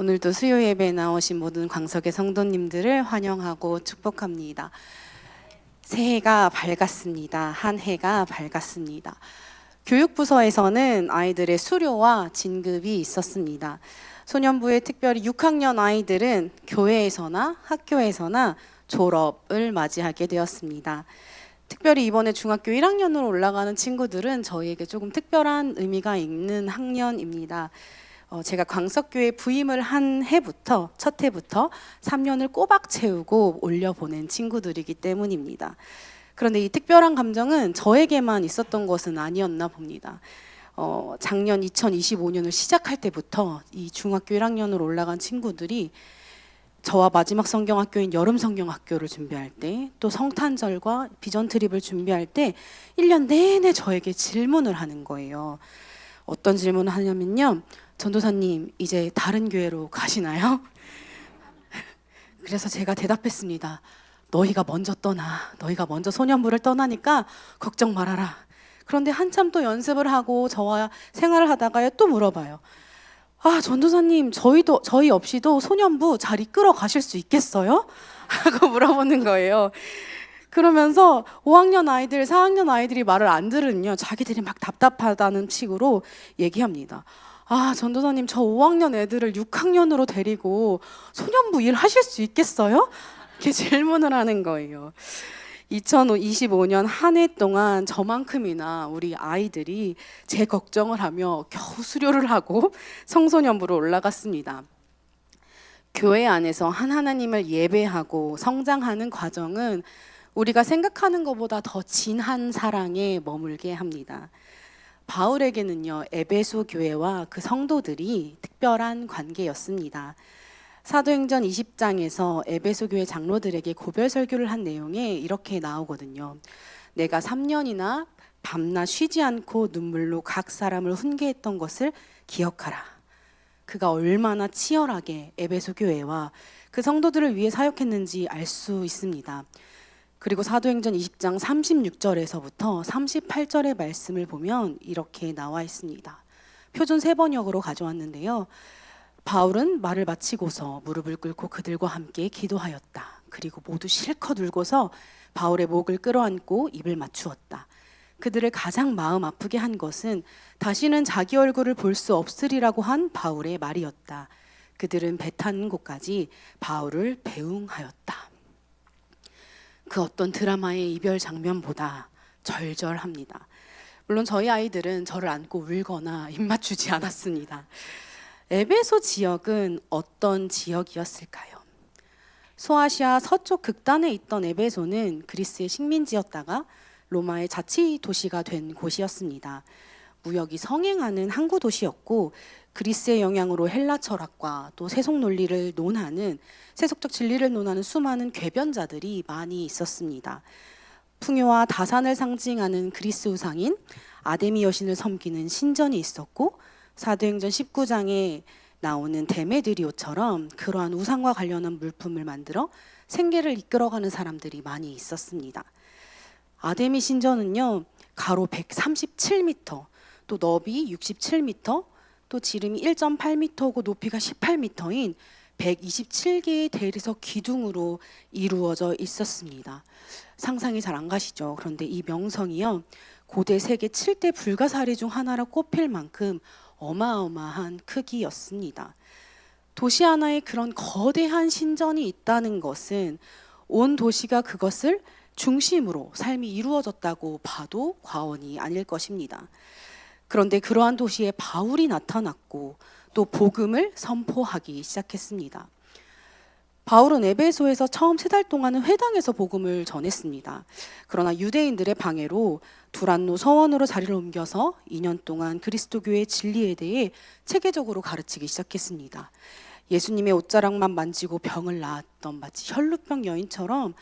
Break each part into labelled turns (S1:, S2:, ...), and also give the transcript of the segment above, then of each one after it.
S1: 오늘도 수요 예배에 나오신 모든 광석의 성도님들을 환영하고 축복합니다. 새해가 밝았습니다. 한 해가 밝았습니다. 교육부서에서는 아이들의 수료와 진급이 있었습니다. 소년부의 특별히 6학년 아이들은 교회에서나 학교에서나 졸업을 맞이하게 되었습니다. 특별히 이번에 중학교 1학년으로 올라가는 친구들은 저희에게 조금 특별한 의미가 있는 학년입니다. 제가 광석교회 부임을 한 해부터, 첫 해부터 3년을 꼬박 채우고 올려보낸 친구들이기 때문입니다. 그런데 이 특별한 감정은 저에게만 있었던 것은 아니었나 봅니다. 작년 2025년을 시작할 때부터 이 중학교 1학년으로 올라간 친구들이 저와 마지막 성경학교인 여름 성경학교를 준비할 때, 또 성탄절과 비전 트립을 준비할 때 1년 내내 저에게 질문을 하는 거예요. 어떤 질문을 하냐면요, 전도사님 이제 다른 교회로 가시나요? 그래서 제가 대답했습니다. 너희가 먼저 떠나. 너희가 먼저 소년부를 떠나니까 걱정 말아라. 그런데 한참 또 연습을 하고 저와 생활을 하다가 또 물어봐요. 전도사님 저희 없이도 소년부 잘 이끌어 가실 수 있겠어요? 하고 물어보는 거예요. 그러면서 5학년 아이들, 4학년 아이들이 말을 안 들으면요, 자기들이 막 답답하다는 식으로 얘기합니다. 전도사님 저 5학년 애들을 6학년으로 데리고 소년부 일 하실 수 있겠어요? 이렇게 질문을 하는 거예요. 2025년 한 해 동안 저만큼이나 우리 아이들이 제 걱정을 하며 겨우 수료를 하고 청소년부로 올라갔습니다. 교회 안에서 하나님을 예배하고 성장하는 과정은 우리가 생각하는 것보다 더 진한 사랑에 머물게 합니다. 바울에게는요, 에베소 교회와 그 성도들이 특별한 관계였습니다. 사도행전 20장에서 에베소 교회 장로들에게 고별 설교를 한 내용에 이렇게 나오거든요. 내가 3년이나 밤낮 쉬지 않고 눈물로 각 사람을 훈계했던 것을 기억하라. 그가 얼마나 치열하게 에베소 교회와 그 성도들을 위해 사역했는지 알 수 있습니다. 그리고 사도행전 20장 36절에서부터 38절의 말씀을 보면 이렇게 나와 있습니다. 표준 3번역으로 가져왔는데요. 바울은 말을 마치고서 무릎을 꿇고 그들과 함께 기도하였다. 그리고 모두 실컷 울고서 바울의 목을 끌어안고 입을 맞추었다. 그들을 가장 마음 아프게 한 것은 다시는 자기 얼굴을 볼 수 없으리라고 한 바울의 말이었다. 그들은 배 타는 곳까지 바울을 배웅하였다. 그 어떤 드라마의 이별 장면보다 절절합니다. 물론 저희 아이들은 저를 안고 울거나 입 맞추지 않았습니다. 에베소 지역은 어떤 지역이었을까요? 소아시아 서쪽 극단에 있던 에베소는 그리스의 식민지였다가 로마의 자치 도시가 된 곳이었습니다. 무역이 성행하는 항구 도시였고, 그리스의 영향으로 헬라 철학과 또 세속 논리를 논하는, 세속적 진리를 논하는 수많은 궤변자들이 많이 있었습니다. 풍요와 다산을 상징하는 그리스 우상인 아데미 여신을 섬기는 신전이 있었고, 사도행전 19장에 나오는 데메드리오처럼 그러한 우상과 관련한 물품을 만들어 생계를 이끌어가는 사람들이 많이 있었습니다. 아데미 신전은요, 가로 137m, 또 너비 67m, 또 지름이 1.8m고 높이가 18m인 127개의 대리석 기둥으로 이루어져 있었습니다. 상상이 잘 안 가시죠? 그런데 이 명성이요, 고대 세계 7대 불가사리 중 하나로 꼽힐 만큼 어마어마한 크기였습니다. 도시 하나에 그런 거대한 신전이 있다는 것은 온 도시가 그것을 중심으로 삶이 이루어졌다고 봐도 과언이 아닐 것입니다. 그런데 그러한 도시에 바울이 나타났고 또 복음을 선포하기 시작했습니다. 바울은 에베소에서 처음 3달 동안은 회당에서 복음을 전했습니다. 그러나 유대인들의 방해로 두란노 서원으로 자리를 옮겨서 2년 동안 그리스도교의 진리에 대해 체계적으로 가르치기 시작했습니다. 예수님의 옷자락만 만지고 병을 나았던 마치 혈루병 여인처럼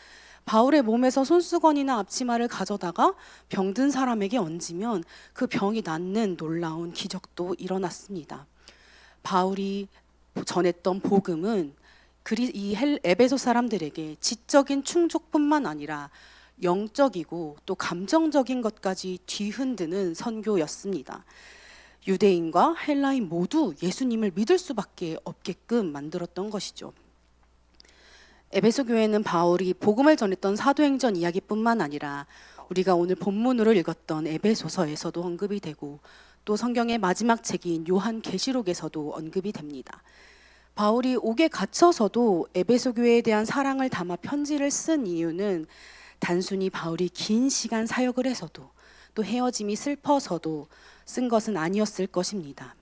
S1: 바울의 몸에서 손수건이나 앞치마를 가져다가 병든 사람에게 얹으면 그 병이 낫는 놀라운 기적도 일어났습니다. 바울이 전했던 복음은 이 에베소 사람들에게 지적인 충족뿐만 아니라 영적이고 또 감정적인 것까지 뒤흔드는 선교였습니다. 유대인과 헬라인 모두 예수님을 믿을 수밖에 없게끔 만들었던 것이죠. 에베소 교회는 바울이 복음을 전했던 사도행전 이야기뿐만 아니라 우리가 오늘 본문으로 읽었던 에베소서에서도 언급이 되고 또 성경의 마지막 책인 요한계시록에서도 언급이 됩니다. 바울이 옥에 갇혀서도 에베소 교회에 대한 사랑을 담아 편지를 쓴 이유는 단순히 바울이 긴 시간 사역을 해서도 또 헤어짐이 슬퍼서도 쓴 것은 아니었을 것입니다.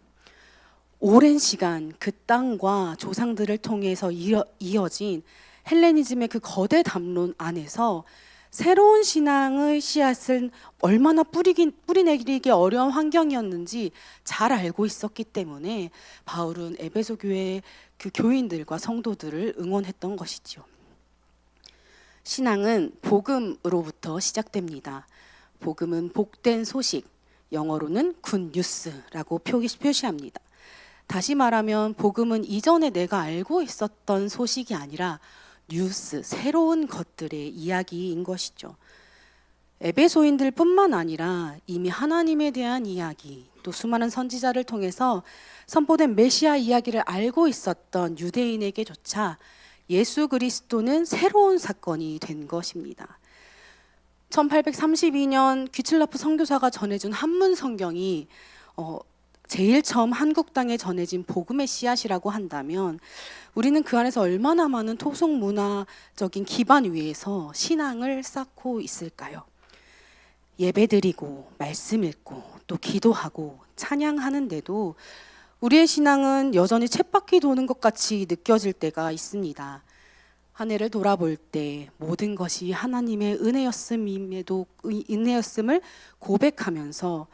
S1: 오랜 시간 그 땅과 조상들을 통해서 이어진 헬레니즘의 그 거대 담론 안에서 새로운 신앙의 씨앗을 얼마나 뿌리내리기 어려운 환경이었는지 잘 알고 있었기 때문에 바울은 에베소 교회의 그 교인들과 성도들을 응원했던 것이죠. 신앙은 복음으로부터 시작됩니다. 복음은 복된 소식, 영어로는 굿 뉴스라고 표시합니다. 다시 말하면 복음은 이전에 내가 알고 있었던 소식이 아니라 뉴스, 새로운 것들의 이야기인 것이죠. 에베소인들 뿐만 아니라 이미 하나님에 대한 이야기, 또 수많은 선지자를 통해서 선포된 메시아 이야기를 알고 있었던 유대인에게조차 예수 그리스도는 새로운 사건이 된 것입니다. 1832년 귀틀라프 선교사가 전해준 한문 성경이 제일 처음 한국 땅에 전해진 복음의 씨앗이라고 한다면 우리는 그 안에서 얼마나 많은 토속 문화적인 기반 위에서 신앙을 쌓고 있을까요? 예배드리고 말씀 읽고 또 기도하고 찬양하는데도 우리의 신앙은 여전히 쳇바퀴 도는 것 같이 느껴질 때가 있습니다. 한 해를 돌아볼 때 모든 것이 하나님의 은혜였음을 고백하면서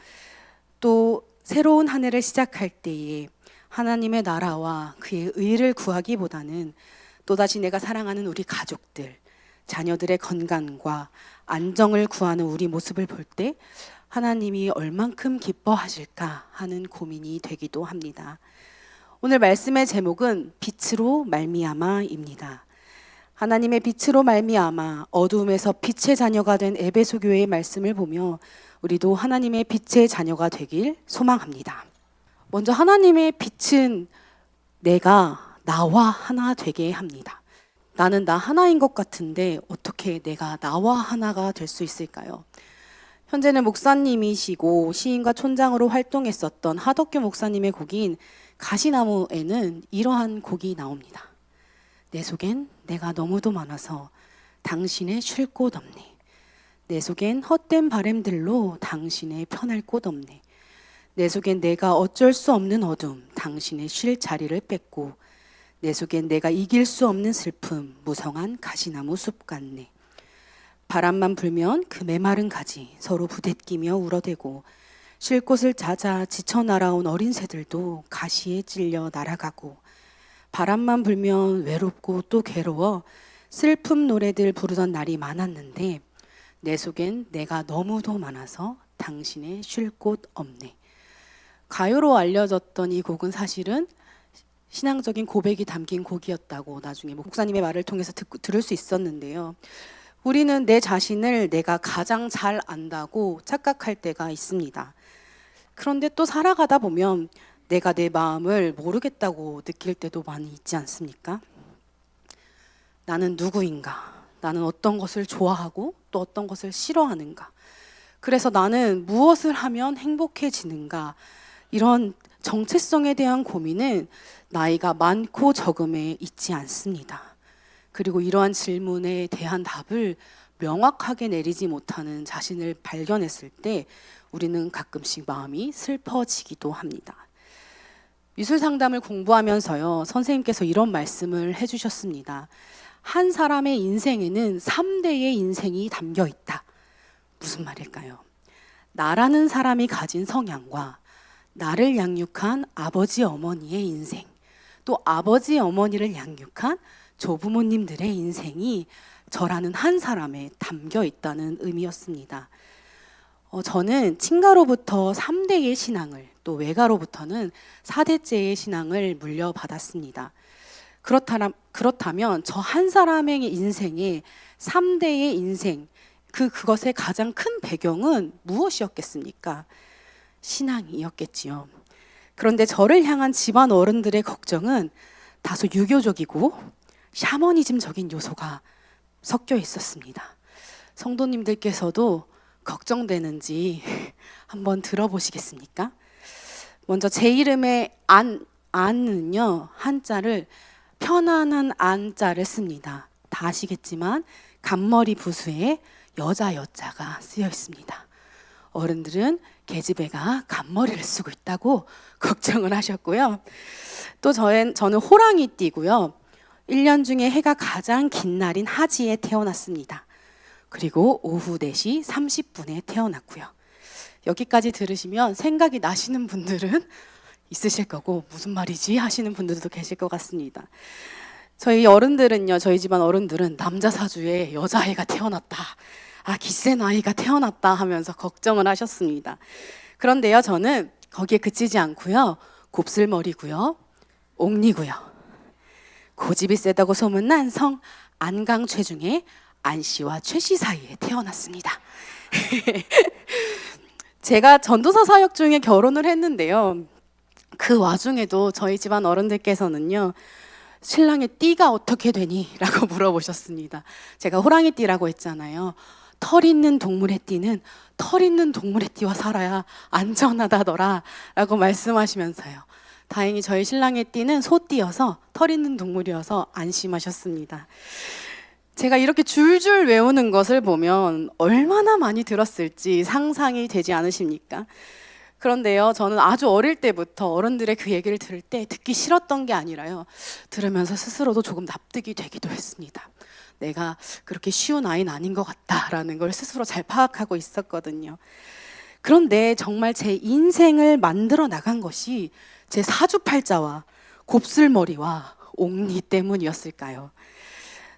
S1: 또 새로운 한 해를 시작할 때에 하나님의 나라와 그의 의를 구하기보다는 또다시 내가 사랑하는 우리 가족들, 자녀들의 건강과 안정을 구하는 우리 모습을 볼 때 하나님이 얼만큼 기뻐하실까 하는 고민이 되기도 합니다. 오늘 말씀의 제목은 빛으로 말미암아입니다. 하나님의 빛으로 말미암아 어두움에서 빛의 자녀가 된 에베소 교회의 말씀을 보며 우리도 하나님의 빛의 자녀가 되길 소망합니다. 먼저 하나님의 빛은 나와 하나 되게 합니다. 나는 나 하나인 것 같은데 어떻게 내가 나와 하나가 될 수 있을까요? 현재는 목사님이시고 시인과 촌장으로 활동했었던 하덕규 목사님의 곡인 가시나무에는 이러한 곡이 나옵니다. 내 속엔 내가 너무도 많아서 당신의 쉴 곳 없네. 내 속엔 헛된 바램들로 당신의 편할 곳 없네. 내 속엔 내가 어쩔 수 없는 어둠, 당신의 쉴 자리를 뺏고 내 속엔 내가 이길 수 없는 슬픔, 무성한 가시나무 숲 같네. 바람만 불면 그 메마른 가지 서로 부대끼며 울어대고 쉴 곳을 찾아 지쳐 날아온 어린 새들도 가시에 찔려 날아가고 바람만 불면 외롭고 또 괴로워 슬픔 노래들 부르던 날이 많았는데 내 속엔 내가 너무도 많아서 당신의 쉴 곳 없네. 가요로 알려졌던 이 곡은 사실은 신앙적인 고백이 담긴 곡이었다고 나중에 목사님의 말을 통해서 들을 수 있었는데요. 우리는 내 자신을 내가 가장 잘 안다고 착각할 때가 있습니다. 그런데 또 살아가다 보면 내가 내 마음을 모르겠다고 느낄 때도 많이 있지 않습니까? 나는 누구인가? 나는 어떤 것을 좋아하고 또 어떤 것을 싫어하는가? 그래서 나는 무엇을 하면 행복해지는가? 이런 정체성에 대한 고민은 나이가 많고 적음에 있지 않습니다. 그리고 이러한 질문에 대한 답을 명확하게 내리지 못하는 자신을 발견했을 때 우리는 가끔씩 마음이 슬퍼지기도 합니다. 미술 상담을 공부하면서요, 선생님께서 이런 말씀을 해주셨습니다. 한 사람의 인생에는 3대의 인생이 담겨 있다. 무슨 말일까요? 나라는 사람이 가진 성향과 나를 양육한 아버지 어머니의 인생, 또 아버지 어머니를 양육한 조부모님들의 인생이 저라는 한 사람에 담겨 있다는 의미였습니다. 저는 친가로부터 3대의 신앙을, 또 외가로부터는 4대째의 신앙을 물려받았습니다. 그렇다면 저 한 사람의 인생에 3대의 인생, 그것의 가장 큰 배경은 무엇이었겠습니까? 신앙이었겠지요. 그런데 저를 향한 집안 어른들의 걱정은 다소 유교적이고 샤머니즘적인 요소가 섞여 있었습니다. 성도님들께서도 걱정되는지 한번 들어보시겠습니까? 먼저 제 이름의 안은요, 한자를 편안한 안자를 씁니다. 다 아시겠지만 간머리 부수에 여자 여자가 쓰여 있습니다. 어른들은 계집애가 간머리를 쓰고 있다고 걱정을 하셨고요. 또 저는 호랑이띠고요. 1년 중에 해가 가장 긴 날인 하지에 태어났습니다. 그리고 오후 4시 30분에 태어났고요. 여기까지 들으시면 생각이 나시는 분들은 있으실 거고 무슨 말이지 하시는 분들도 계실 것 같습니다. 저희 어른들은요, 저희 집안 어른들은 남자 사주에 여자아이가 태어났다, 기센 아이가 태어났다 하면서 걱정을 하셨습니다. 그런데요, 저는 거기에 그치지 않고요, 곱슬머리고요, 옥리고요, 고집이 세다고 소문난 성 안강최 중에 안씨와 최씨 사이에 태어났습니다. 제가 전도사 사역 중에 결혼을 했는데요, 그 와중에도 저희 집안 어른들께서는요, 신랑의 띠가 어떻게 되니? 라고 물어보셨습니다. 제가 호랑이띠라고 했잖아요. 털 있는 동물의 띠는 털 있는 동물의 띠와 살아야 안전하다더라 라고 말씀하시면서요, 다행히 저희 신랑의 띠는 소띠여서 털 있는 동물이어서 안심하셨습니다. 제가 이렇게 줄줄 외우는 것을 보면 얼마나 많이 들었을지 상상이 되지 않으십니까? 그런데요, 저는 아주 어릴 때부터 어른들의 그 얘기를 들을 때 듣기 싫었던 게 아니라요, 들으면서 스스로도 조금 납득이 되기도 했습니다. 내가 그렇게 쉬운 아이는 아닌 것 같다라는 걸 스스로 잘 파악하고 있었거든요. 그런데 정말 제 인생을 만들어 나간 것이 제 사주팔자와 곱슬머리와 옥리 때문이었을까요?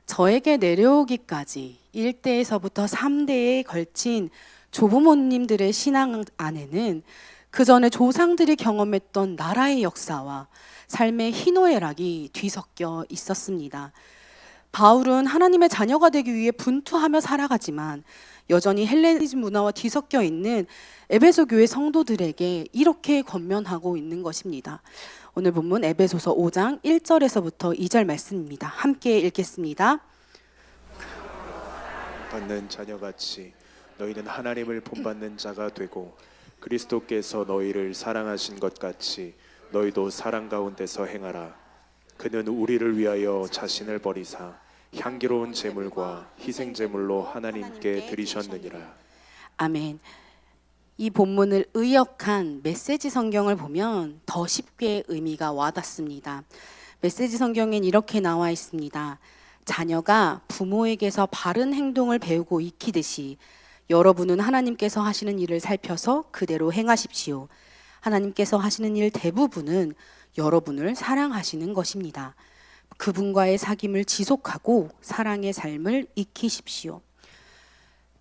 S1: 저에게 내려오기까지 1대에서부터 3대에 걸친 조부모님들의 신앙 안에는 그 전에 조상들이 경험했던 나라의 역사와 삶의 희노애락이 뒤섞여 있었습니다. 바울은 하나님의 자녀가 되기 위해 분투하며 살아가지만 여전히 헬레니즘 문화와 뒤섞여 있는 에베소 교회 성도들에게 이렇게 권면하고 있는 것입니다. 오늘 본문 에베소서 5장 1절에서부터 2절 말씀입니다. 함께 읽겠습니다.
S2: 받는 자녀같이 너희는 하나님을 본받는 자가 되고 그리스도께서 너희를 사랑하신 것 같이 너희도 사랑 가운데서 행하라. 그는 우리를 위하여 자신을 버리사 향기로운 제물과 희생 제물로 하나님께 드리셨느니라.
S1: 아멘. 이 본문을 의역한 메시지 성경을 보면 더 쉽게 의미가 와닿습니다. 메시지 성경엔 이렇게 나와 있습니다. 자녀가 부모에게서 바른 행동을 배우고 익히듯이 여러분은 하나님께서 하시는 일을 살펴서 그대로 행하십시오. 하나님께서 하시는 일 대부분은 여러분을 사랑하시는 것입니다. 그분과의 사귐을 지속하고 사랑의 삶을 익히십시오.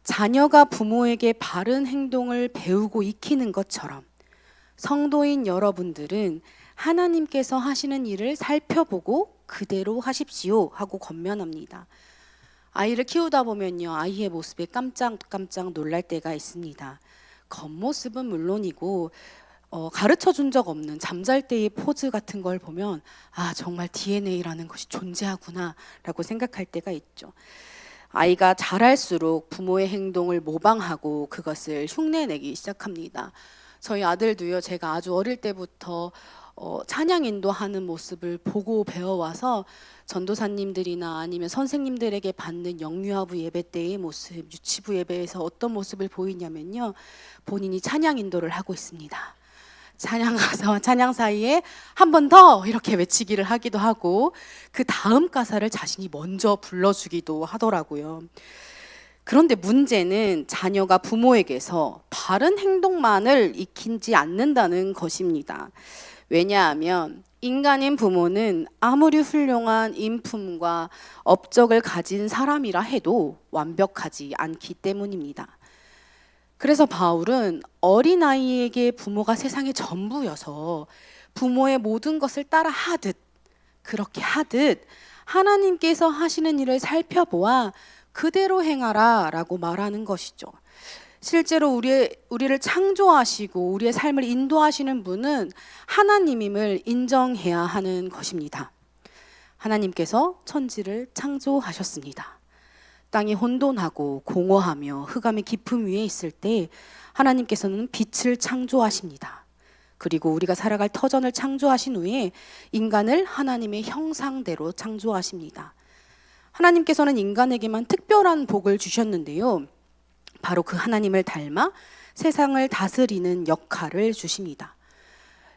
S1: 자녀가 부모에게 바른 행동을 배우고 익히는 것처럼 성도인 여러분들은 하나님께서 하시는 일을 살펴보고 그대로 하십시오 하고 권면합니다. 아이를 키우다 보면요, 아이의 모습에 깜짝깜짝 놀랄 때가 있습니다. 겉모습은 물론이고 가르쳐 준 적 없는 잠잘 때의 포즈 같은 걸 보면 정말 DNA라는 것이 존재하구나 라고 생각할 때가 있죠. 아이가 자랄수록 부모의 행동을 모방하고 그것을 흉내내기 시작합니다. 저희 아들도요, 제가 아주 어릴 때부터 찬양 인도하는 모습을 보고 배워와서 전도사님들이나 아니면 선생님들에게 받는 영유아부 예배 때의 모습, 유치부 예배에서 어떤 모습을 보이냐면요, 본인이 찬양 인도를 하고 있습니다. 찬양 가사와 찬양 사이에 한 번 더 이렇게 외치기를 하기도 하고 그 다음 가사를 자신이 먼저 불러주기도 하더라고요. 그런데 문제는 자녀가 부모에게서 바른 행동만을 익히지 않는다는 것입니다. 왜냐하면 인간인 부모는 아무리 훌륭한 인품과 업적을 가진 사람이라 해도 완벽하지 않기 때문입니다. 그래서 바울은 어린아이에게 부모가 세상의 전부여서 부모의 모든 것을 따라 하듯, 그렇게 하듯 하나님께서 하시는 일을 살펴보아 그대로 행하라 라고 말하는 것이죠. 실제로 우리를 창조하시고 우리의 삶을 인도하시는 분은 하나님임을 인정해야 하는 것입니다. 하나님께서 천지를 창조하셨습니다. 땅이 혼돈하고 공허하며 흑암의 깊음 위에 있을 때 하나님께서는 빛을 창조하십니다. 그리고 우리가 살아갈 터전을 창조하신 후에 인간을 하나님의 형상대로 창조하십니다. 하나님께서는 인간에게만 특별한 복을 주셨는데요. 바로 그 하나님을 닮아 세상을 다스리는 역할을 주십니다.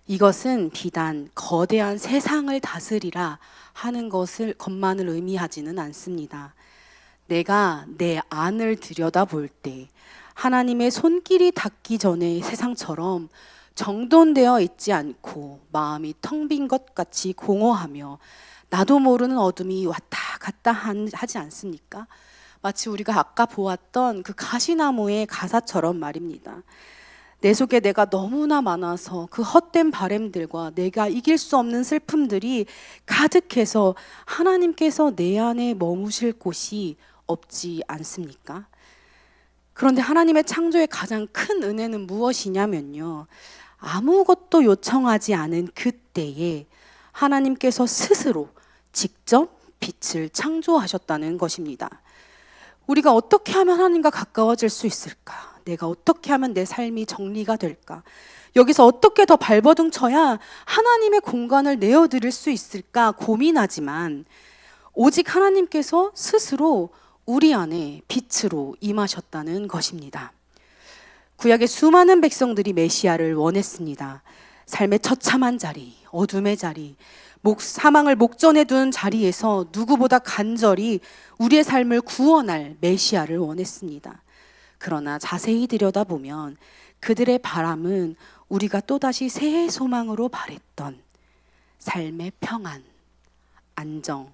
S1: 이것은 비단 거대한 세상을 다스리라 하는 것만을 의미하지는 않습니다. 내가 내 안을 들여다볼 때 하나님의 손길이 닿기 전에 세상처럼 정돈되어 있지 않고 마음이 텅 빈 것 같이 공허하며 나도 모르는 어둠이 왔다 갔다 하지 않습니까? 마치 우리가 아까 보았던 그 가시나무의 가사처럼 말입니다. 내 속에 내가 너무나 많아서 그 헛된 바램들과 내가 이길 수 없는 슬픔들이 가득해서 하나님께서 내 안에 머무실 곳이 없지 않습니까? 그런데 하나님의 창조의 가장 큰 은혜는 무엇이냐면요. 아무것도 요청하지 않은 그때에 하나님께서 스스로 직접 빛을 창조하셨다는 것입니다. 우리가 어떻게 하면 하나님과 가까워질 수 있을까? 내가 어떻게 하면 내 삶이 정리가 될까? 여기서 어떻게 더 발버둥 쳐야 하나님의 공간을 내어드릴 수 있을까 고민하지만 오직 하나님께서 스스로 우리 안에 빛으로 임하셨다는 것입니다. 구약의 수많은 백성들이 메시아를 원했습니다. 삶의 처참한 자리, 어둠의 자리, 사망을 목전에 둔 자리에서 누구보다 간절히 우리의 삶을 구원할 메시아를 원했습니다. 그러나 자세히 들여다보면 그들의 바람은 우리가 또다시 새해 소망으로 바랬던 삶의 평안, 안정,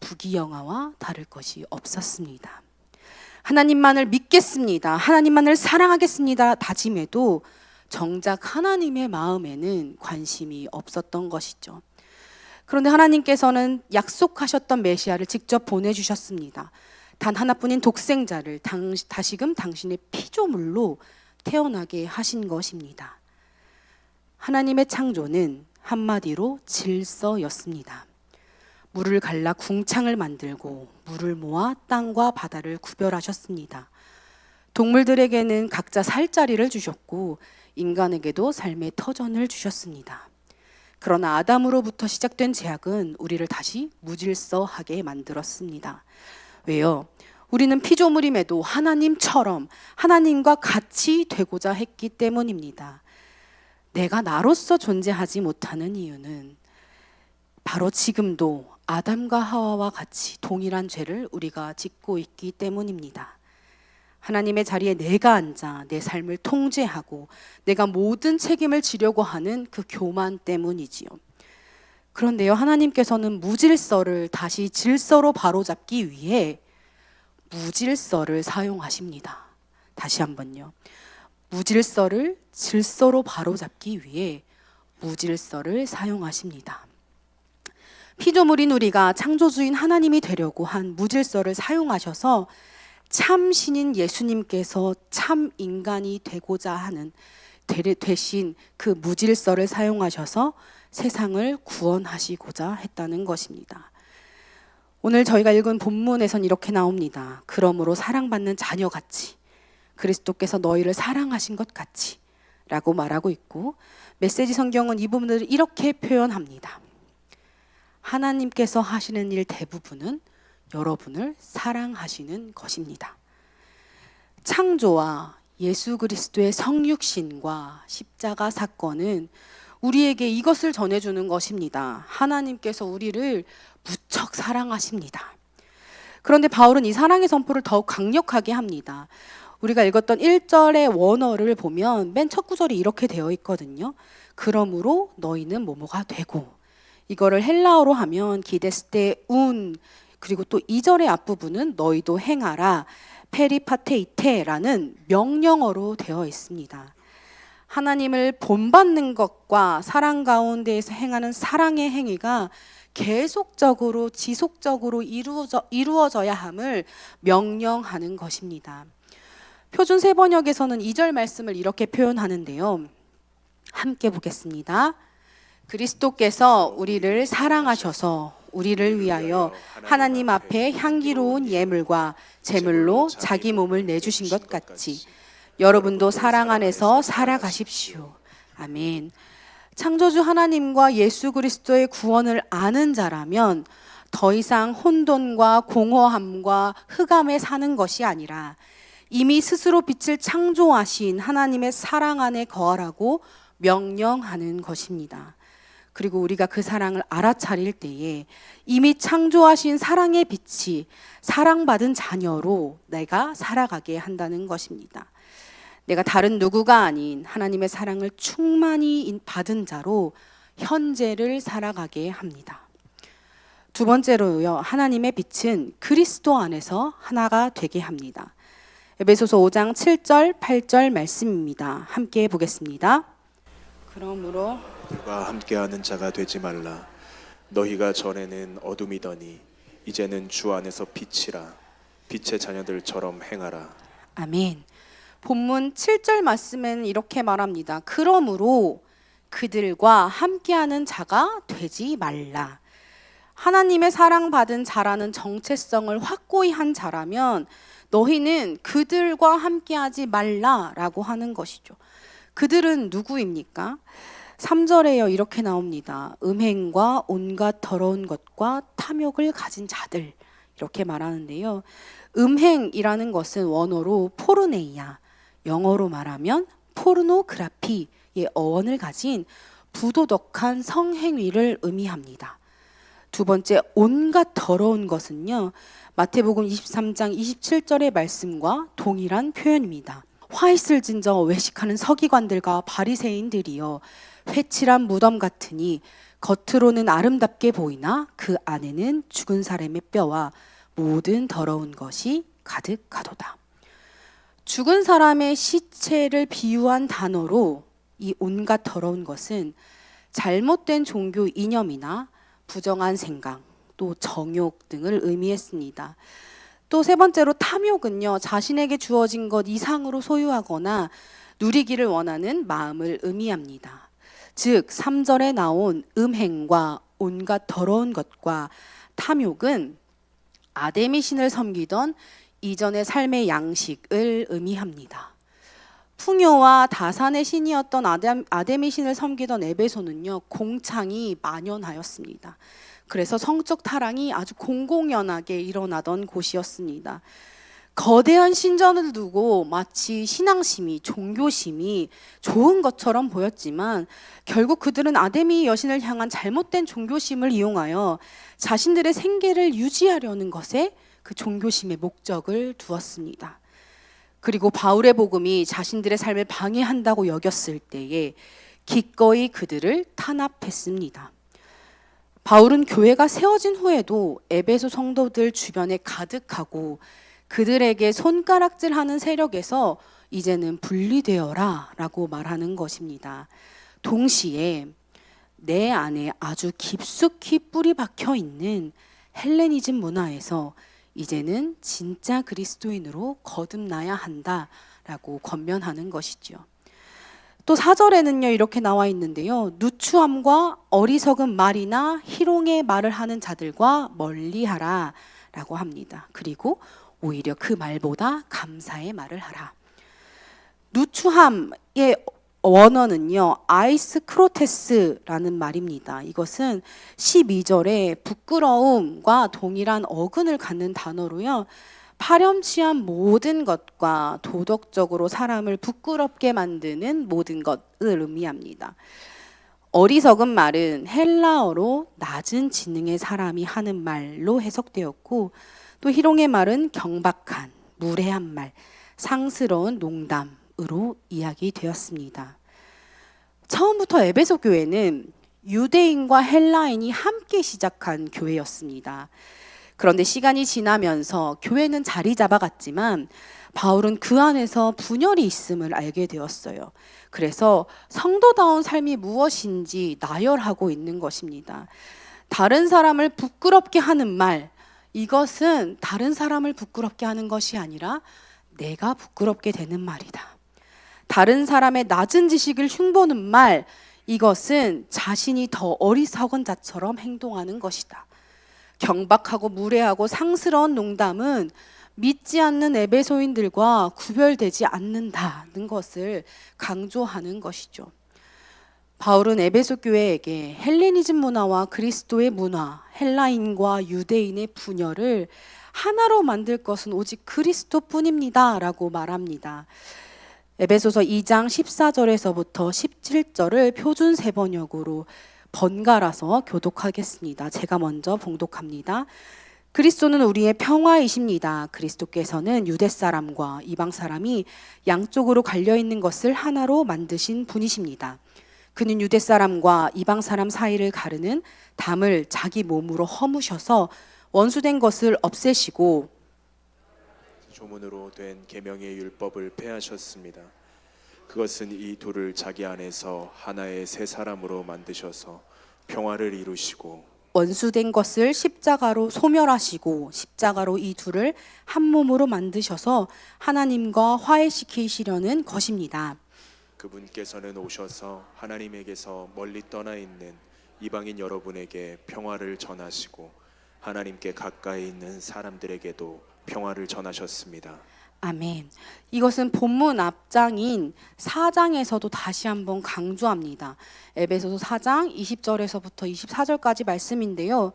S1: 부귀영화와 다를 것이 없었습니다. 하나님만을 믿겠습니다. 하나님만을 사랑하겠습니다. 다짐해도 정작 하나님의 마음에는 관심이 없었던 것이죠. 그런데 하나님께서는 약속하셨던 메시아를 직접 보내주셨습니다. 단 하나뿐인 독생자를 다시금 당신의 피조물로 태어나게 하신 것입니다. 하나님의 창조는 한마디로 질서였습니다. 물을 갈라 궁창을 만들고 물을 모아 땅과 바다를 구별하셨습니다. 동물들에게는 각자 살 자리를 주셨고 인간에게도 삶의 터전을 주셨습니다. 그러나 아담으로부터 시작된 죄악은 우리를 다시 무질서하게 만들었습니다. 왜요? 우리는 피조물임에도 하나님처럼 하나님과 같이 되고자 했기 때문입니다. 내가 나로서 존재하지 못하는 이유는 바로 지금도 아담과 하와와 같이 동일한 죄를 우리가 짓고 있기 때문입니다. 하나님의 자리에 내가 앉아 내 삶을 통제하고 내가 모든 책임을 지려고 하는 그 교만 때문이지요. 그런데요, 하나님께서는 무질서를 다시 질서로 바로잡기 위해 무질서를 사용하십니다. 다시 한번요. 무질서를 질서로 바로잡기 위해 무질서를 사용하십니다. 피조물인 우리가 창조주인 하나님이 되려고 한 무질서를 사용하셔서 참 신인 예수님께서 참 인간이 되고자 하는 대신 그 무질서를 사용하셔서 세상을 구원하시고자 했다는 것입니다. 오늘 저희가 읽은 본문에선 이렇게 나옵니다. 그러므로 사랑받는 자녀같이 그리스도께서 너희를 사랑하신 것 같이 라고 말하고 있고, 메시지 성경은 이 부분을 이렇게 표현합니다. 하나님께서 하시는 일 대부분은 여러분을 사랑하시는 것입니다. 창조와 예수 그리스도의 성육신과 십자가 사건은 우리에게 이것을 전해주는 것입니다. 하나님께서 우리를 무척 사랑하십니다. 그런데 바울은 이 사랑의 선포를 더욱 강력하게 합니다. 우리가 읽었던 1절의 원어를 보면 맨 첫 구절이 이렇게 되어 있거든요. 그러므로 너희는 뭐뭐가 되고, 이거를 헬라어로 하면 기데스테 운, 그리고 또 2절의 앞부분은 너희도 행하라 페리파테이테라는 명령어로 되어 있습니다. 하나님을 본받는 것과 사랑 가운데에서 행하는 사랑의 행위가 계속적으로 지속적으로 이루어져야 함을 명령하는 것입니다. 표준 세번역에서는 2절 말씀을 이렇게 표현하는데요. 함께 보겠습니다. 그리스도께서 우리를 사랑하셔서 우리를 위하여 하나님 앞에 향기로운 예물과 제물로 자기 몸을 내주신 것 같이 여러분도 사랑 안에서 살아가십시오. 아멘. 창조주 하나님과 예수 그리스도의 구원을 아는 자라면 더 이상 혼돈과 공허함과 흑암에 사는 것이 아니라 이미 스스로 빛을 창조하신 하나님의 사랑 안에 거하라고 명령하는 것입니다. 그리고 우리가 그 사랑을 알아차릴 때에 이미 창조하신 사랑의 빛이 사랑받은 자녀로 내가 살아가게 한다는 것입니다. 내가 다른 누구가 아닌 하나님의 사랑을 충만히 받은 자로 현재를 살아가게 합니다. 두 번째로요, 하나님의 빛은 그리스도 안에서 하나가 되게 합니다. 에베소서 5장 7절 8절 말씀입니다. 함께 보겠습니다. 그러므로
S2: 그들과 함께하는 자가 되지 말라. 너희가 전에는 어둠이더니 이제는 주 안에서 빛이라. 빛의 자녀들처럼 행하라.
S1: 아멘. 본문 7절 말씀에는 이렇게 말합니다. 그러므로 그들과 함께하는 자가 되지 말라. 하나님의 사랑받은 자라는 정체성을 확고히 한 자라면 너희는 그들과 함께하지 말라라고 하는 것이죠. 그들은 누구입니까? 3절에요 이렇게 나옵니다. 음행과 온갖 더러운 것과 탐욕을 가진 자들, 이렇게 말하는데요. 음행이라는 것은 원어로 포르네이아, 영어로 말하면 포르노그라피의 어원을 가진 부도덕한 성행위를 의미합니다. 두 번째, 온갖 더러운 것은요, 마태복음 23장 27절의 말씀과 동일한 표현입니다. 화 있을진저 외식하는 서기관들과 바리새인들이여 회칠한 무덤 같으니 겉으로는 아름답게 보이나 그 안에는 죽은 사람의 뼈와 모든 더러운 것이 가득하도다. 죽은 사람의 시체를 비유한 단어로 이 온갖 더러운 것은 잘못된 종교 이념이나 부정한 생각, 또 정욕 등을 의미했습니다. 또 세 번째로 탐욕은요, 자신에게 주어진 것 이상으로 소유하거나 누리기를 원하는 마음을 의미합니다. 즉 3절에 나온 음행과 온갖 더러운 것과 탐욕은 아데미 신을 섬기던 이전의 삶의 양식을 의미합니다. 풍요와 다산의 신이었던 아데미 신을 섬기던 에베소는요, 공창이 만연하였습니다. 그래서 성적 타락이 아주 공공연하게 일어나던 곳이었습니다. 거대한 신전을 두고 마치 신앙심이, 종교심이 좋은 것처럼 보였지만 결국 그들은 아데미 여신을 향한 잘못된 종교심을 이용하여 자신들의 생계를 유지하려는 것에 그 종교심의 목적을 두었습니다. 그리고 바울의 복음이 자신들의 삶을 방해한다고 여겼을 때에 기꺼이 그들을 탄압했습니다. 바울은 교회가 세워진 후에도 에베소 성도들 주변에 가득하고 그들에게 손가락질하는 세력에서 이제는 분리되어라 라고 말하는 것입니다. 동시에 내 안에 아주 깊숙이 뿌리 박혀 있는 헬레니즘 문화에서 이제는 진짜 그리스도인으로 거듭나야 한다라고 권면하는 것이죠. 또 4절에는요 이렇게 나와 있는데요. 누추함과 어리석은 말이나 희롱의 말을 하는 자들과 멀리하라 라고 합니다. 그리고 오히려 그 말보다 감사의 말을 하라. 누추함의 원어는요 아이스크로테스라는 말입니다. 이것은 12절에 부끄러움과 동일한 어근을 갖는 단어로요, 파렴치한 모든 것과 도덕적으로 사람을 부끄럽게 만드는 모든 것을 의미합니다. 어리석은 말은 헬라어로 낮은 지능의 사람이 하는 말로 해석되었고, 또 희롱의 말은 경박한, 무례한 말, 상스러운 농담으로 이야기되었습니다. 처음부터 에베소 교회는 유대인과 헬라인이 함께 시작한 교회였습니다. 그런데 시간이 지나면서 교회는 자리 잡아갔지만 바울은 그 안에서 분열이 있음을 알게 되었어요. 그래서 성도다운 삶이 무엇인지 나열하고 있는 것입니다. 다른 사람을 부끄럽게 하는 말, 이것은 다른 사람을 부끄럽게 하는 것이 아니라 내가 부끄럽게 되는 말이다. 다른 사람의 낮은 지식을 흉보는 말, 이것은 자신이 더 어리석은 자처럼 행동하는 것이다. 경박하고 무례하고 상스러운 농담은 믿지 않는 에베소인들과 구별되지 않는다는 것을 강조하는 것이죠. 바울은 에베소 교회에게 헬레니즘 문화와 그리스도의 문화, 헬라인과 유대인의 분열을 하나로 만들 것은 오직 그리스도뿐입니다 라고 말합니다. 에베소서 2장 14절에서부터 17절을 표준 세번역으로 번갈아서 교독하겠습니다. 제가 먼저 봉독합니다. 그리스도는 우리의 평화이십니다. 그리스도께서는 유대 사람과 이방 사람이 양쪽으로 갈려 있는 것을 하나로 만드신 분이십니다. 그는 유대 사람과 이방 사람 사이를 가르는 담을 자기 몸으로 허무셔서 원수된 것을 없애시고
S2: 조문으로 된 계명의 율법을 폐하셨습니다. 그것은 이 둘을 자기 안에서 하나의 새 사람으로 만드셔서 평화를 이루시고
S1: 원수된 것을 십자가로 소멸하시고 십자가로 이 둘을 한 몸으로 만드셔서 하나님과 화해시키시려는 것입니다.
S2: 그분께서는 오셔서 하나님에게서 멀리 떠나 있는 이방인 여러분에게 평화를 전하시고 하나님께 가까이 있는 사람들에게도 평화를 전하셨습니다.
S1: 아멘. 이것은 본문 앞장인 4장에서도 다시 한번 강조합니다. 에베소서 4장 20절에서부터 24절까지 말씀인데요.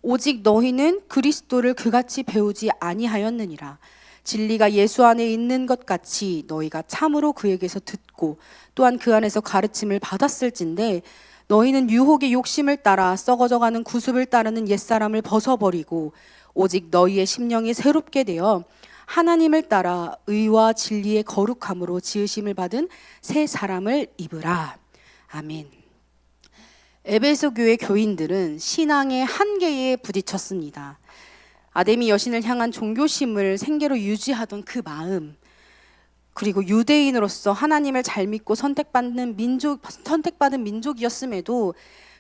S1: 오직 너희는 그리스도를 그같이 배우지 아니하였느니라. 진리가 예수 안에 있는 것 같이 너희가 참으로 그에게서 듣고 또한 그 안에서 가르침을 받았을진데 너희는 유혹의 욕심을 따라 썩어져가는 구습을 따르는 옛사람을 벗어버리고 오직 너희의 심령이 새롭게 되어 하나님을 따라 의와 진리의 거룩함으로 지으심을 받은 새 사람을 입으라. 아멘. 에베소 교회 교인들은 신앙의 한계에 부딪혔습니다. 아데미 여신을 향한 종교심을 생계로 유지하던 그 마음, 그리고 유대인으로서 하나님을 잘 믿고 선택받은 민족이었음에도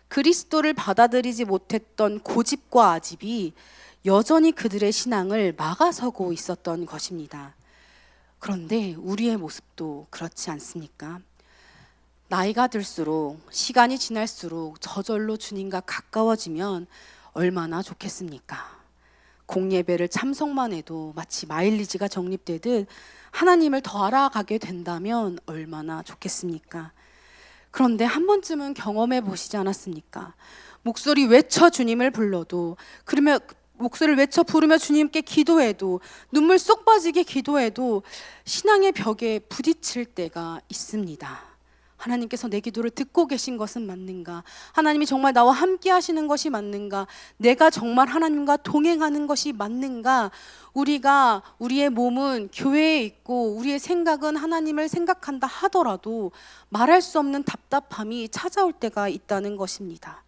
S1: 그리스도를 받아들이지 못했던 고집과 아집이 여전히 그들의 신앙을 막아서고 있었던 것입니다. 그런데 우리의 모습도 그렇지 않습니까? 나이가 들수록, 시간이 지날수록 저절로 주님과 가까워지면 얼마나 좋겠습니까? 공예배를 참석만 해도 마치 마일리지가 적립되듯 하나님을 더 알아가게 된다면 얼마나 좋겠습니까? 그런데 한 번쯤은 경험해 보시지 않았습니까? 목소리 외쳐 주님을 불러도, 그러면 목소리를 외쳐 부르며 주님께 기도해도, 눈물 쏙 빠지게 기도해도 신앙의 벽에 부딪힐 때가 있습니다. 하나님께서 내 기도를 듣고 계신 것은 맞는가? 하나님이 정말 나와 함께 하시는 것이 맞는가? 내가 정말 하나님과 동행하는 것이 맞는가? 우리의 몸은 교회에 있고 우리의 생각은 하나님을 생각한다 하더라도 말할 수 없는 답답함이 찾아올 때가 있다는 것입니다.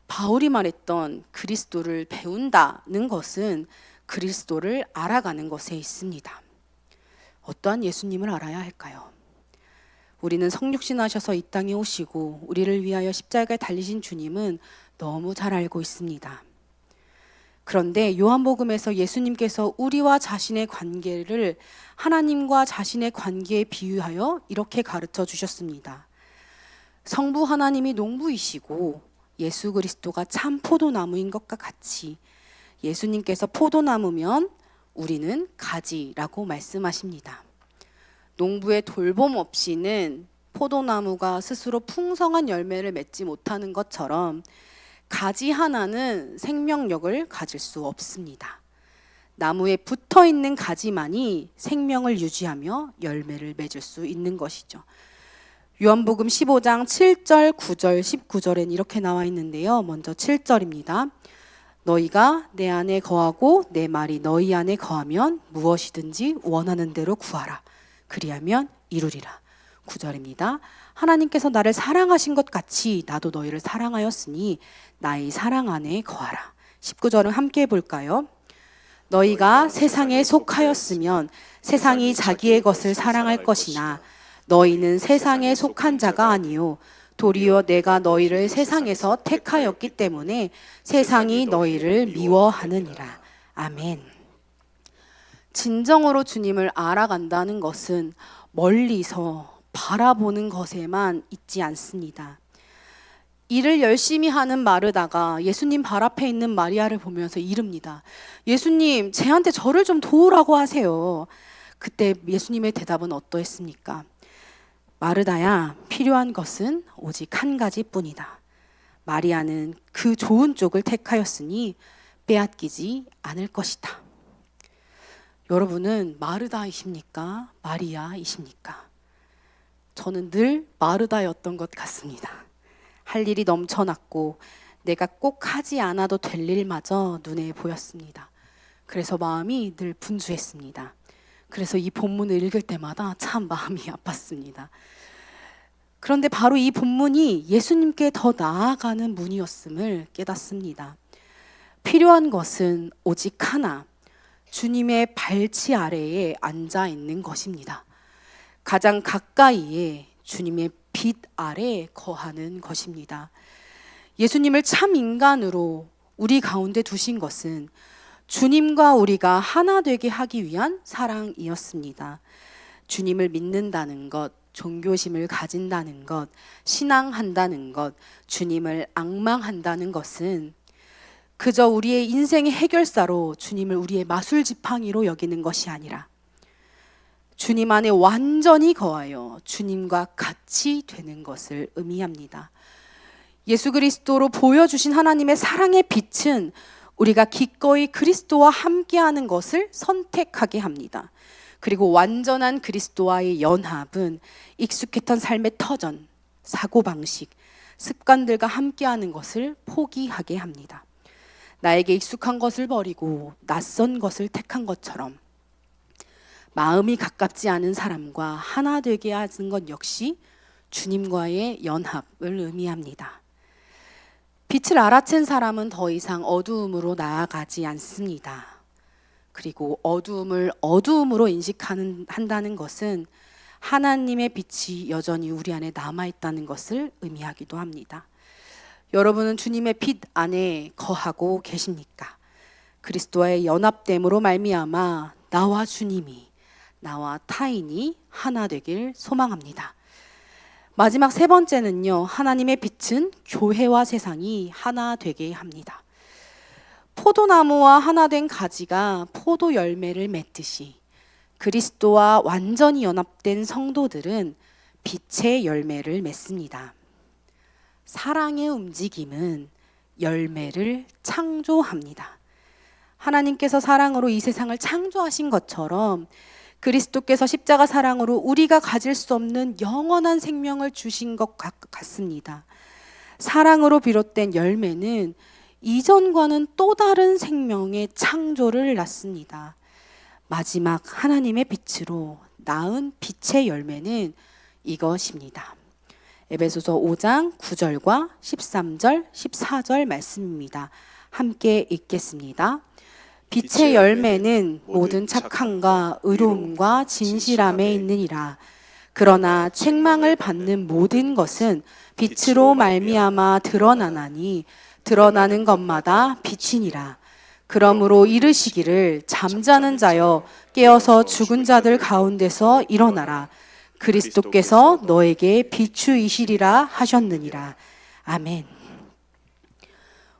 S1: 바울이 말했던 그리스도를 배운다는 것은 그리스도를 알아가는 것에 있습니다. 어떠한 예수님을 알아야 할까요? 우리는 성육신하셔서 이 땅에 오시고 우리를 위하여 십자가에 달리신 주님은 너무 잘 알고 있습니다. 그런데 요한복음에서 예수님께서 우리와 자신의 관계를 하나님과 자신의 관계에 비유하여 이렇게 가르쳐 주셨습니다. 성부 하나님이 농부이시고 예수 그리스도가 참 포도나무인 것과 같이 예수님께서 포도나무면 우리는 가지라고 말씀하십니다. 농부의 돌봄 없이는 포도나무가 스스로 풍성한 열매를 맺지 못하는 것처럼 가지 하나는 생명력을 가질 수 없습니다. 나무에 붙어 있는 가지만이 생명을 유지하며 열매를 맺을 수 있는 것이죠. 요한복음 15장 7절, 9절, 19절엔 이렇게 나와 있는데요. 먼저 7절입니다. 너희가 내 안에 거하고 내 말이 너희 안에 거하면 무엇이든지 원하는 대로 구하라. 그리하면 이루리라. 9절입니다. 하나님께서 나를 사랑하신 것 같이 나도 너희를 사랑하였으니 나의 사랑 안에 거하라. 19절은 함께 해볼까요? 너희가 세상에 속하였으면 세상이 자기의 것을 사랑할 것이나 너희는 세상에 속한 자가 아니요 도리어 내가 너희를 세상에서 택하였기 때문에 세상이 너희를 미워하느니라. 아멘. 진정으로 주님을 알아간다는 것은 멀리서 바라보는 것에만 있지 않습니다. 일을 열심히 하는 마르다가 예수님 발 앞에 있는 마리아를 보면서 이릅니다. 예수님, 쟤한테 저를 좀 도우라고 하세요. 그때 예수님의 대답은 어떠했습니까? 마르다야, 필요한 것은 오직 한 가지뿐이다. 마리아는 그 좋은 쪽을 택하였으니 빼앗기지 않을 것이다. 여러분은 마르다이십니까? 마리아이십니까? 저는 늘 마르다였던 것 같습니다. 할 일이 넘쳐났고 내가 꼭 하지 않아도 될 일마저 눈에 보였습니다. 그래서 마음이 늘 분주했습니다. 그래서 이 본문을 읽을 때마다 참 마음이 아팠습니다. 그런데 바로 이 본문이 예수님께 더 나아가는 문이었음을 깨닫습니다. 필요한 것은 오직 하나, 주님의 발치 아래에 앉아 있는 것입니다. 가장 가까이에 주님의 빛 아래 거하는 것입니다. 예수님을 참 인간으로 우리 가운데 두신 것은 주님과 우리가 하나 되게 하기 위한 사랑이었습니다. 주님을 믿는다는 것, 종교심을 가진다는 것, 신앙한다는 것, 주님을 앙망한다는 것은 그저 우리의 인생의 해결사로 주님을 우리의 마술 지팡이로 여기는 것이 아니라 주님 안에 완전히 거하여 주님과 같이 되는 것을 의미합니다. 예수 그리스도로 보여주신 하나님의 사랑의 빛은 우리가 기꺼이 그리스도와 함께하는 것을 선택하게 합니다. 그리고 완전한 그리스도와의 연합은 익숙했던 삶의 터전, 사고방식, 습관들과 함께하는 것을 포기하게 합니다. 나에게 익숙한 것을 버리고 낯선 것을 택한 것처럼 마음이 가깝지 않은 사람과 하나 되게 하는 것 역시 주님과의 연합을 의미합니다. 빛을 알아챈 사람은 더 이상 어두움으로 나아가지 않습니다. 그리고 어두움을 어두움으로 인식한다는 것은 하나님의 빛이 여전히 우리 안에 남아있다는 것을 의미하기도 합니다. 여러분은 주님의 빛 안에 거하고 계십니까? 그리스도와의 연합됨으로 말미암아 나와 주님이, 나와 타인이 하나 되길 소망합니다. 마지막 세 번째는요, 하나님의 빛은 교회와 세상이 하나 되게 합니다. 포도나무와 하나 된 가지가 포도 열매를 맺듯이 그리스도와 완전히 연합된 성도들은 빛의 열매를 맺습니다. 사랑의 움직임은 열매를 창조합니다. 하나님께서 사랑으로 이 세상을 창조하신 것처럼 그리스도께서 십자가 사랑으로 우리가 가질 수 없는 영원한 생명을 주신 것 같습니다. 사랑으로 비롯된 열매는 이전과는 또 다른 생명의 창조를 낳습니다. 마지막 하나님의 빛으로 낳은 빛의 열매는 이것입니다. 에베소서 5장 9절과 13절, 14절 말씀입니다. 함께 읽겠습니다. 빛의 열매는 모든 착함과 의로움과 진실함에 있느니라. 그러나 책망을 받는 모든 것은 빛으로 말미암아 드러나나니 드러나는 것마다 빛이니라. 그러므로 이르시기를 잠자는 자여 깨어서 죽은 자들 가운데서 일어나라. 그리스도께서 너에게 비추이시리라 하셨느니라. 아멘.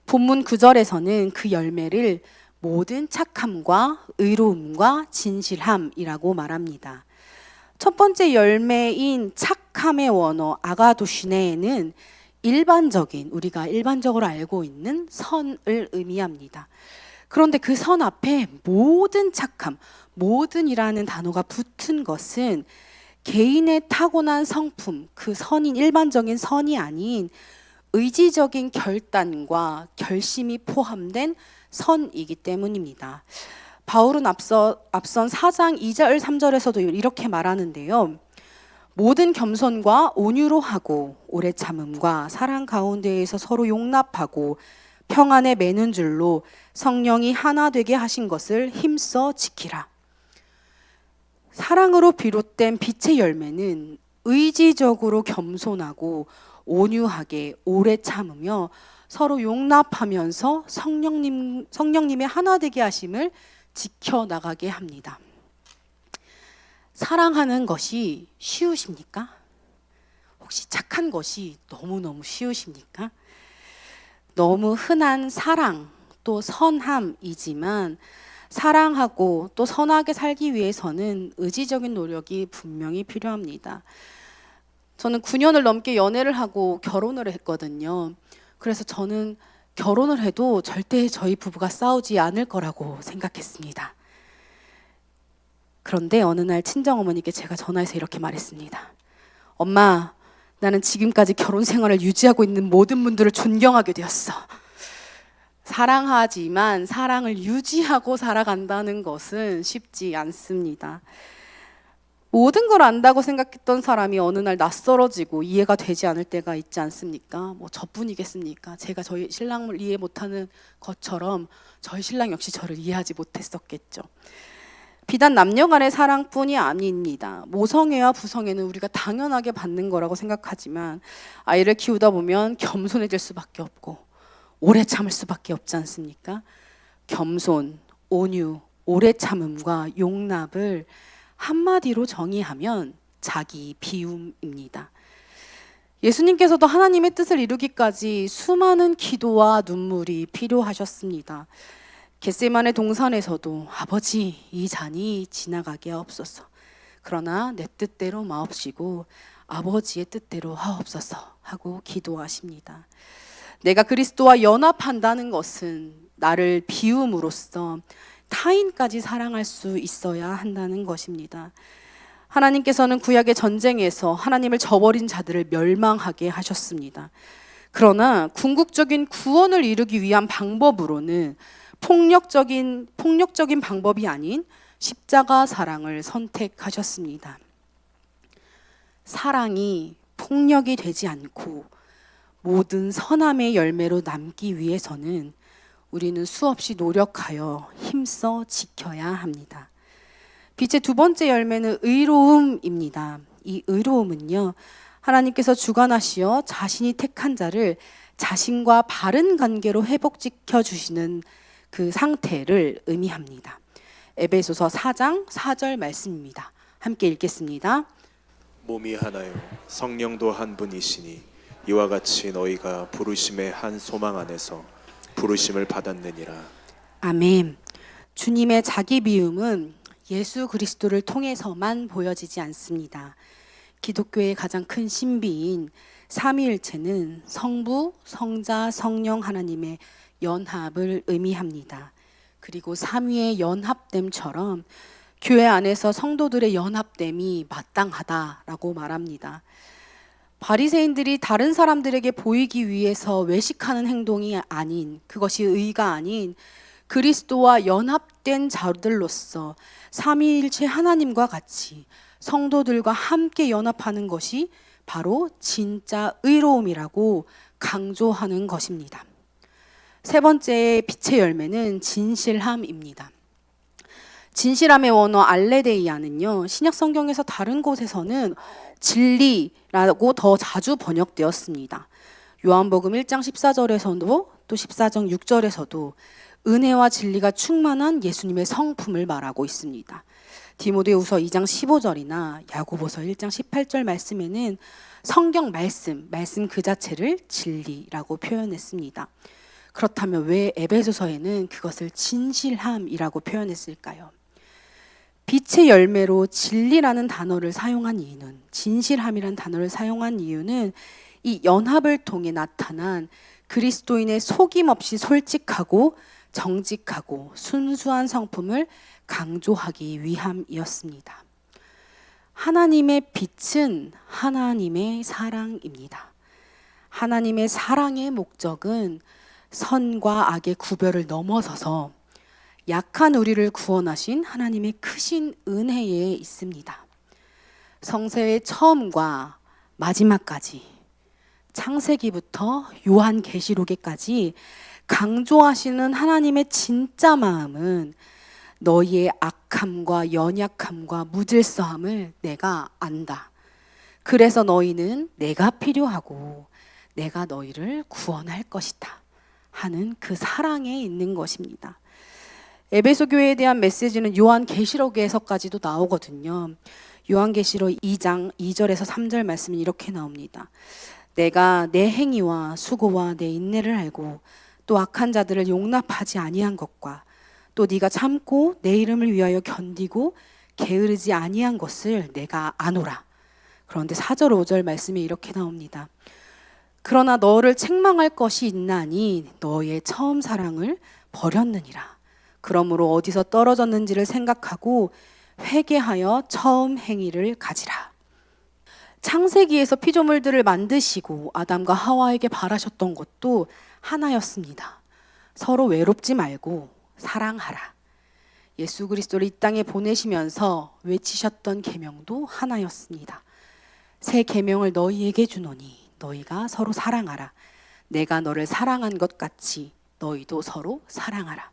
S1: 본문 9절에서는 그 열매를 모든 착함과 의로움과 진실함이라고 말합니다. 첫 번째 열매인 착함의 원어 아가도시네에는 우리가 일반적으로 알고 있는 선을 의미합니다. 그런데 그 선 앞에 모든 착함, 모든이라는 단어가 붙은 것은 개인의 타고난 성품, 그 선인 일반적인 선이 아닌 의지적인 결단과 결심이 포함된 선이기 때문입니다. 바울은 앞선 4장 2절 3절에서도 이렇게 말하는데요. 모든 겸손과 온유로 하고 오래 참음과 사랑 가운데에서 서로 용납하고 평안에 매는 줄로 성령이 하나 되게 하신 것을 힘써 지키라. 사랑으로 비롯된 빛의 열매는 의지적으로 겸손하고 온유하게 오래 참으며 서로 용납하면서 성령님의 하나 되게 하심을 지켜나가게 합니다. 사랑하는 것이 쉬우십니까? 혹시 착한 것이 너무너무 쉬우십니까? 너무 흔한 사랑 또 선함이지만 사랑하고 또 선하게 살기 위해서는 의지적인 노력이 분명히 필요합니다. 저는 9년을 넘게 연애를 하고 결혼을 했거든요. 그래서 저는 결혼을 해도 절대 저희 부부가 싸우지 않을 거라고 생각했습니다. 그런데 어느 날 친정어머니께 제가 전화해서 이렇게 말했습니다. 엄마, 나는 지금까지 결혼 생활을 유지하고 있는 모든 분들을 존경하게 되었어. 사랑하지만 사랑을 유지하고 살아간다는 것은 쉽지 않습니다. 모든 걸 안다고 생각했던 사람이 어느 날 낯설어지고 이해가 되지 않을 때가 있지 않습니까? 뭐 저뿐이겠습니까? 제가 저희 신랑을 이해 못하는 것처럼 저희 신랑 역시 저를 이해하지 못했었겠죠. 비단 남녀 간의 사랑뿐이 아닙니다. 모성애와 부성애는 우리가 당연하게 받는 거라고 생각하지만 아이를 키우다 보면 겸손해질 수밖에 없고 오래 참을 수밖에 없지 않습니까? 겸손, 온유, 오래 참음과 용납을 한마디로 정의하면 자기 비움입니다. 예수님께서도 하나님의 뜻을 이루기까지 수많은 기도와 눈물이 필요하셨습니다. 겟세마네 동산에서도 아버지, 이 잔이 지나가게 하옵소서. 그러나 내 뜻대로 마옵시고 아버지의 뜻대로 하옵소서 하고 기도하십니다. 내가 그리스도와 연합한다는 것은 나를 비움으로써 타인까지 사랑할 수 있어야 한다는 것입니다. 하나님께서는 구약의 전쟁에서 하나님을 저버린 자들을 멸망하게 하셨습니다. 그러나 궁극적인 구원을 이루기 위한 방법으로는 폭력적인 방법이 아닌 십자가 사랑을 선택하셨습니다. 사랑이 폭력이 되지 않고 모든 선함의 열매로 남기 위해서는 우리는 수없이 노력하여 힘써 지켜야 합니다. 빛의 두 번째 열매는 의로움입니다. 이 의로움은요, 하나님께서 주관하시어 자신이 택한 자를 자신과 바른 관계로 회복시켜 주시는 그 상태를 의미합니다. 에베소서 4장 4절 말씀입니다. 함께 읽겠습니다.
S2: 몸이 하나요 성령도 한 분이시니 이와 같이 너희가 부르심의 한 소망 안에서 부르심을 받았느니라.
S1: 아멘. 주님의 자기 비움은 예수 그리스도를 통해서만 보여지지 않습니다. 기독교의 가장 큰 신비인 삼위일체는 성부, 성자, 성령 하나님의 연합을 의미합니다. 그리고 삼위의 연합됨처럼 교회 안에서 성도들의 연합됨이 마땅하다라고 말합니다. 바리새인들이 다른 사람들에게 보이기 위해서 외식하는 행동이 아닌, 그것이 의가 아닌 그리스도와 연합된 자들로서 삼위일체 하나님과 같이 성도들과 함께 연합하는 것이 바로 진짜 의로움이라고 강조하는 것입니다. 세 번째 빛의 열매는 진실함입니다. 진실함의 원어 알레데이아는요, 신약 성경에서 다른 곳에서는 진리라고 더 자주 번역되었습니다. 요한복음 1장 14절에서도 또 14장 6절에서도 은혜와 진리가 충만한 예수님의 성품을 말하고 있습니다. 디모데후서 2장 15절이나 야고보서 1장 18절 말씀에는 성경 말씀 그 자체를 진리라고 표현했습니다. 그렇다면 왜 에베소서에는 그것을 진실함이라고 표현했을까요? 빛의 열매로 진리라는 단어를 사용한 이유는, 진실함이라는 단어를 사용한 이유는 이 연합을 통해 나타난 그리스도인의 속임없이 솔직하고 정직하고 순수한 성품을 강조하기 위함이었습니다. 하나님의 빛은 하나님의 사랑입니다. 하나님의 사랑의 목적은 선과 악의 구별을 넘어서서 약한 우리를 구원하신 하나님의 크신 은혜에 있습니다. 성세의 처음과 마지막까지, 창세기부터 요한계시록에까지 강조하시는 하나님의 진짜 마음은 너희의 악함과 연약함과 무질서함을 내가 안다. 그래서 너희는 내가 필요하고 내가 너희를 구원할 것이다 하는 그 사랑에 있는 것입니다. 에베소 교회에 대한 메시지는 요한계시록에서까지도 나오거든요. 요한계시록 2장 2절에서 3절 말씀은 이렇게 나옵니다. 내가 내 행위와 수고와 내 인내를 알고 또 악한 자들을 용납하지 아니한 것과 또 네가 참고 내 이름을 위하여 견디고 게으르지 아니한 것을 내가 아노라. 그런데 4절 5절 말씀이 이렇게 나옵니다. 그러나 너를 책망할 것이 있나니 너의 처음 사랑을 버렸느니라. 그러므로 어디서 떨어졌는지를 생각하고 회개하여 처음 행위를 가지라. 창세기에서 피조물들을 만드시고 아담과 하와에게 바라셨던 것도 하나였습니다. 서로 외롭지 말고 사랑하라. 예수 그리스도를 이 땅에 보내시면서 외치셨던 계명도 하나였습니다. 새 계명을 너희에게 주노니 너희가 서로 사랑하라. 내가 너를 사랑한 것 같이 너희도 서로 사랑하라.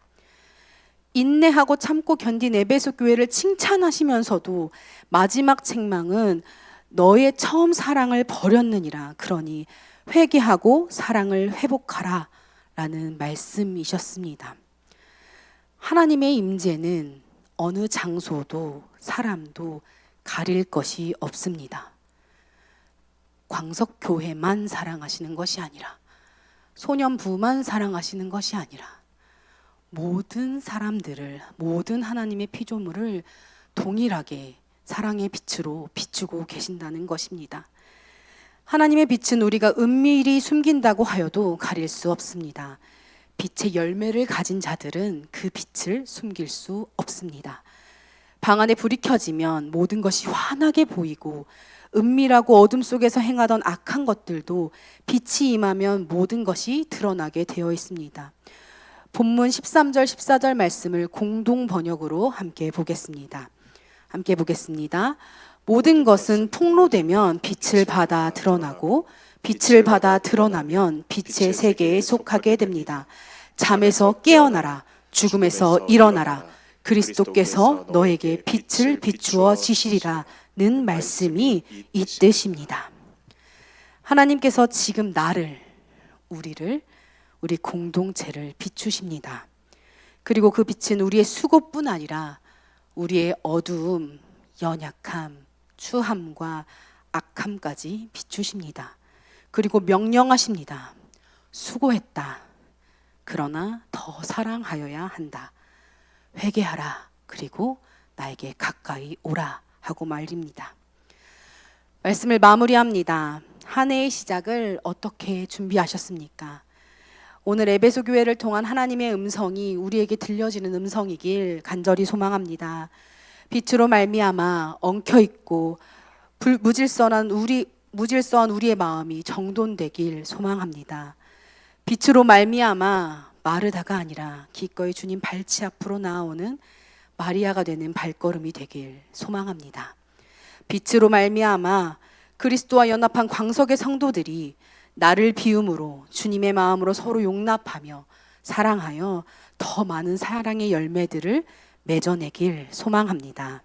S1: 인내하고 참고 견딘 에베소 교회를 칭찬하시면서도 마지막 책망은 너의 처음 사랑을 버렸느니라. 그러니 회개하고 사랑을 회복하라 라는 말씀이셨습니다. 하나님의 임재는 어느 장소도 사람도 가릴 것이 없습니다. 광석교회만 사랑하시는 것이 아니라 소년부만 사랑하시는 것이 아니라 모든 사람들을, 모든 하나님의 피조물을 동일하게 사랑의 빛으로 비추고 계신다는 것입니다. 하나님의 빛은 우리가 은밀히 숨긴다고 하여도 가릴 수 없습니다. 빛의 열매를 가진 자들은 그 빛을 숨길 수 없습니다. 방 안에 불이 켜지면 모든 것이 환하게 보이고 은밀하고 어둠 속에서 행하던 악한 것들도 빛이 임하면 모든 것이 드러나게 되어 있습니다. 본문 13절 14절 말씀을 공동 번역으로 함께 보겠습니다. 함께 보겠습니다. 모든 것은 폭로되면 빛을 받아 드러나고 빛을 받아 드러나면 빛의 세계에 속하게 됩니다. 잠에서 깨어나라. 죽음에서 일어나라. 그리스도께서 너에게 빛을 비추어 지시리라는 말씀이 이 뜻입니다. 하나님께서 지금 나를, 우리를, 우리 공동체를 비추십니다. 그리고 그 빛은 우리의 수고뿐 아니라 우리의 어두움, 연약함, 추함과 악함까지 비추십니다. 그리고 명령하십니다. 수고했다. 그러나 더 사랑하여야 한다. 회개하라. 그리고 나에게 가까이 오라 하고 말립니다. 말씀을 마무리합니다. 한 해의 시작을 어떻게 준비하셨습니까? 오늘 에베소 교회를 통한 하나님의 음성이 우리에게 들려지는 음성이길 간절히 소망합니다. 빛으로 말미암아 엉켜 있고 무질서한 우리의 마음이 정돈되길 소망합니다. 빛으로 말미암아 마르다가 아니라 기꺼이 주님 발치 앞으로 나아오는 마리아가 되는 발걸음이 되길 소망합니다. 빛으로 말미암아 그리스도와 연합한 광석의 성도들이 나를 비움으로 주님의 마음으로 서로 용납하며 사랑하여 더 많은 사랑의 열매들을 맺어내길 소망합니다.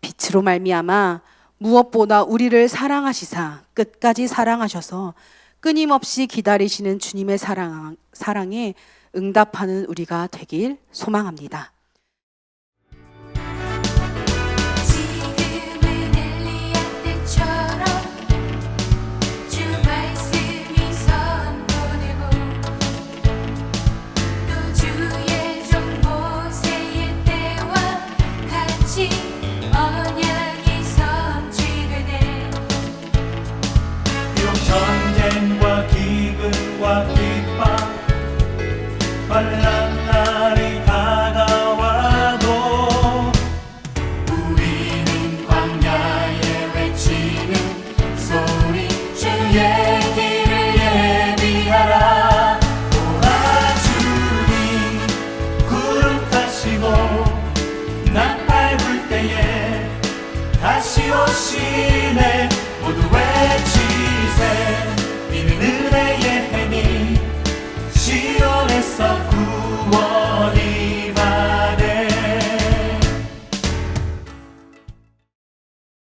S1: 빛으로 말미암아 무엇보다 우리를 사랑하시사 끝까지 사랑하셔서 끊임없이 기다리시는 주님의 사랑에 응답하는 우리가 되길 소망합니다.
S3: 전쟁과 기근과 핍박 환난 날이 다가와도 우리는 광야에 외치는 소리 주 예수